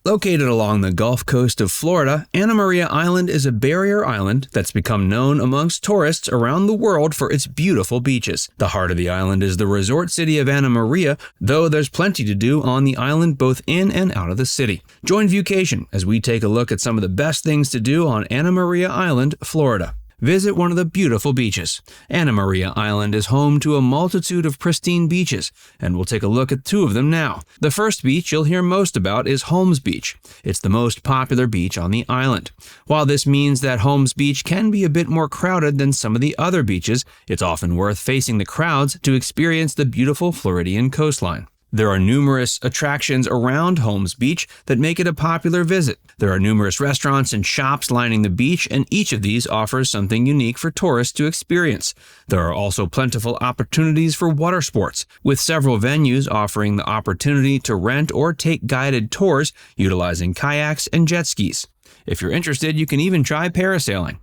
Located along the Gulf Coast of Florida, Anna Maria Island is a barrier island that's become known amongst tourists around the world for its beautiful beaches. The heart of the island is the resort city of Anna Maria, though there's plenty to do on the island both in and out of the city. Join Viewcation as we take a look at some of the best things to do on Anna Maria Island, Florida. Visit one of the beautiful beaches. Anna Maria Island is home to a multitude of pristine beaches, and we'll take a look at two of them now. The first beach you'll hear most about is Holmes Beach. It's the most popular beach on the island. While this means that Holmes Beach can be a bit more crowded than some of the other beaches, it's often worth facing the crowds to experience the beautiful Floridian coastline. There are numerous attractions around Holmes Beach that make it a popular visit. There are numerous restaurants and shops lining the beach, and each of these offers something unique for tourists to experience. There are also plentiful opportunities for water sports, with several venues offering the opportunity to rent or take guided tours utilizing kayaks and jet skis. If you're interested, you can even try parasailing.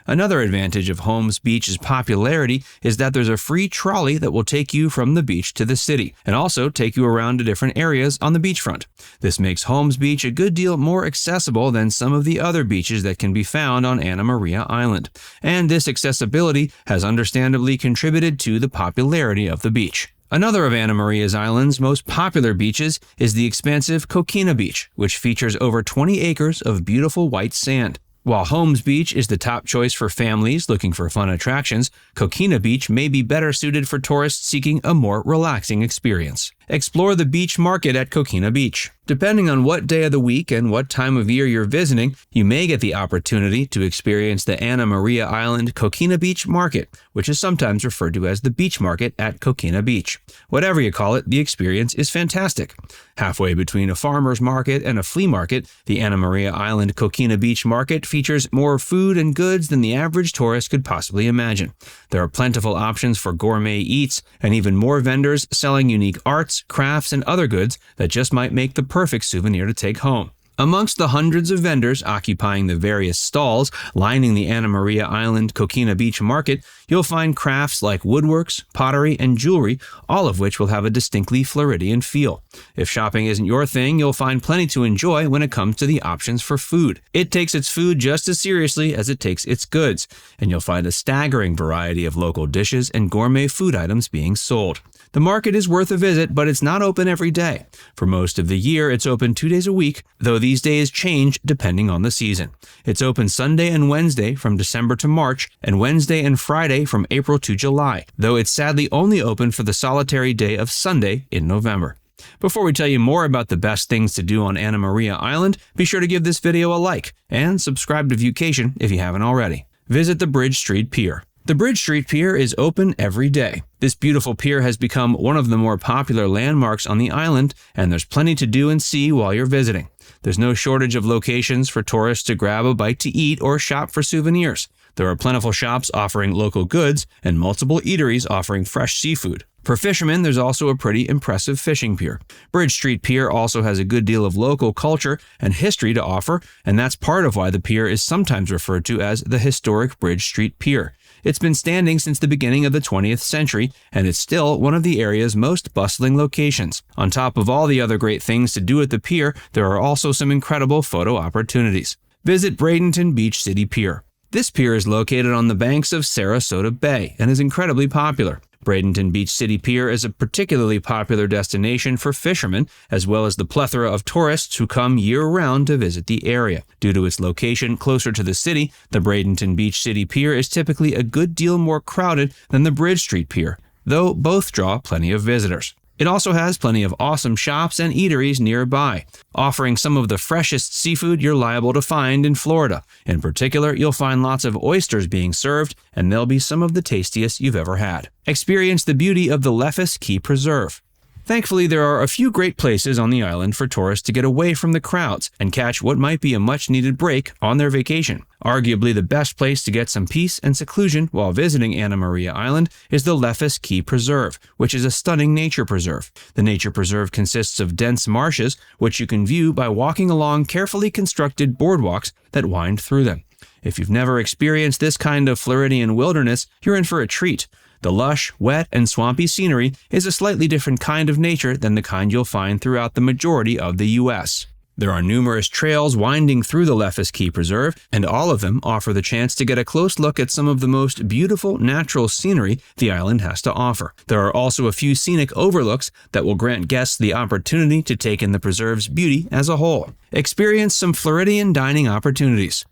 Another advantage of Holmes Beach's popularity is that there's a free trolley that will take you from the beach to the city, and also take you around to different areas on the beachfront. This makes Holmes Beach a good deal more accessible than some of the other beaches that can be found on Anna Maria Island, and this accessibility has understandably contributed to the popularity of the beach. Another of Anna Maria's Island's most popular beaches is the expansive Coquina Beach, which features over 20 acres of beautiful white sand. While Holmes Beach is the top choice for families looking for fun attractions, Coquina Beach may be better suited for tourists seeking a more relaxing experience. Explore the beach market at Coquina Beach. Depending on what day of the week and what time of year you're visiting, you may get the opportunity to experience the Anna Maria Island Coquina Beach Market, which is sometimes referred to as the beach market at Coquina Beach. Whatever you call it, the experience is fantastic. Halfway between a farmer's market and a flea market, the Anna Maria Island Coquina Beach Market features more food and goods than the average tourist could possibly imagine. There are plentiful options for gourmet eats, and even more vendors selling unique arts, crafts, and other goods that just might make the perfect souvenir to take home. Amongst the hundreds of vendors occupying the various stalls lining the Anna Maria Island Coquina Beach Market, you'll find crafts like woodworks, pottery, and jewelry, all of which will have a distinctly Floridian feel. If shopping isn't your thing, you'll find plenty to enjoy when it comes to the options for food. It takes its food just as seriously as it takes its goods, and you'll find a staggering variety of local dishes and gourmet food items being sold. The market is worth a visit, but it's not open every day. For most of the year, it's open 2 days a week, though these days change depending on the season. It's open Sunday and Wednesday from December to March, and Wednesday and Friday from April to July, though it's sadly only open for the solitary day of Sunday in November. Before we tell you more about the best things to do on Anna Maria Island, be sure to give this video a like, and subscribe to Viewcation if you haven't already. Visit the Bridge Street Pier. The Bridge Street Pier is open every day. This beautiful pier has become one of the more popular landmarks on the island, and there's plenty to do and see while you're visiting. There's no shortage of locations for tourists to grab a bite to eat or shop for souvenirs. There are plentiful shops offering local goods and multiple eateries offering fresh seafood. For fishermen, there's also a pretty impressive fishing pier. Bridge Street Pier also has a good deal of local culture and history to offer, and that's part of why the pier is sometimes referred to as the historic Bridge Street Pier. It's been standing since the beginning of the 20th century, and it's still one of the area's most bustling locations. On top of all the other great things to do at the pier, there are also some incredible photo opportunities. Visit Bradenton Beach City Pier. This pier is located on the banks of Sarasota Bay and is incredibly popular. Bradenton Beach City Pier is a particularly popular destination for fishermen, as well as the plethora of tourists who come year-round to visit the area. Due to its location closer to the city, the Bradenton Beach City Pier is typically a good deal more crowded than the Bridge Street Pier, though both draw plenty of visitors. It also has plenty of awesome shops and eateries nearby, offering some of the freshest seafood you're liable to find in Florida. In particular, you'll find lots of oysters being served, and they'll be some of the tastiest you've ever had. Experience the beauty of the Leffis Key Preserve. Thankfully, there are a few great places on the island for tourists to get away from the crowds and catch what might be a much-needed break on their vacation. Arguably the best place to get some peace and seclusion while visiting Anna Maria Island is the Leffis Key Preserve, which is a stunning nature preserve. The nature preserve consists of dense marshes, which you can view by walking along carefully constructed boardwalks that wind through them. If you've never experienced this kind of Floridian wilderness, you're in for a treat. The lush, wet, and swampy scenery is a slightly different kind of nature than the kind you'll find throughout the majority of the U.S. There are numerous trails winding through the Leffis Key Preserve, and all of them offer the chance to get a close look at some of the most beautiful natural scenery the island has to offer. There are also a few scenic overlooks that will grant guests the opportunity to take in the preserve's beauty as a whole. Experience some Floridian dining opportunities.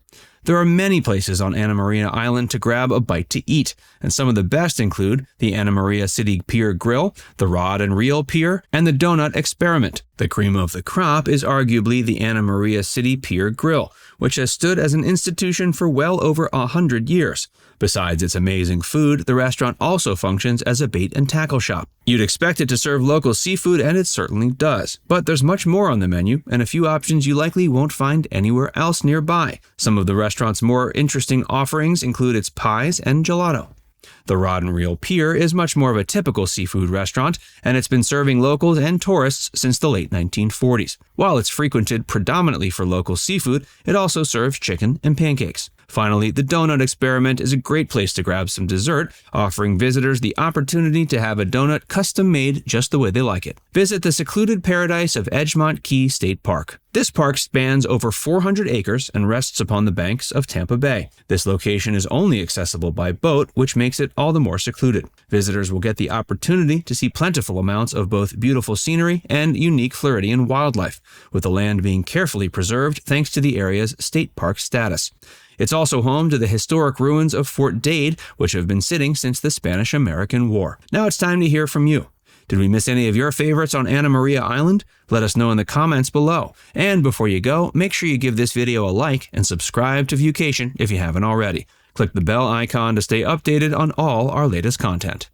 There are many places on Anna Maria Island to grab a bite to eat, and some of the best include the Anna Maria City Pier Grill, the Rod and Reel Pier, and the Donut Experiment. The cream of the crop is arguably the Anna Maria City Pier Grill, which has stood as an institution for well over 100 years. Besides its amazing food, the restaurant also functions as a bait and tackle shop. You'd expect it to serve local seafood, and it certainly does. But there's much more on the menu, and a few options you likely won't find anywhere else nearby. Some of the restaurant's more interesting offerings include its pies and gelato. The Rod and Reel Pier is much more of a typical seafood restaurant, and it's been serving locals and tourists since the late 1940s. While it's frequented predominantly for local seafood, it also serves chicken and pancakes. Finally, the Donut Experiment is a great place to grab some dessert, offering visitors the opportunity to have a donut custom-made just the way they like it. Visit the secluded paradise of Egmont Key State Park. This park spans over 400 acres and rests upon the banks of Tampa Bay. This location is only accessible by boat, which makes it all the more secluded. Visitors will get the opportunity to see plentiful amounts of both beautiful scenery and unique Floridian wildlife, with the land being carefully preserved thanks to the area's state park status. It's also home to the historic ruins of Fort Dade, which have been sitting since the Spanish-American War. Now it's time to hear from you. Did we miss any of your favorites on Anna Maria Island? Let us know in the comments below. And before you go, make sure you give this video a like and subscribe to Viewcation if you haven't already. Click the bell icon to stay updated on all our latest content.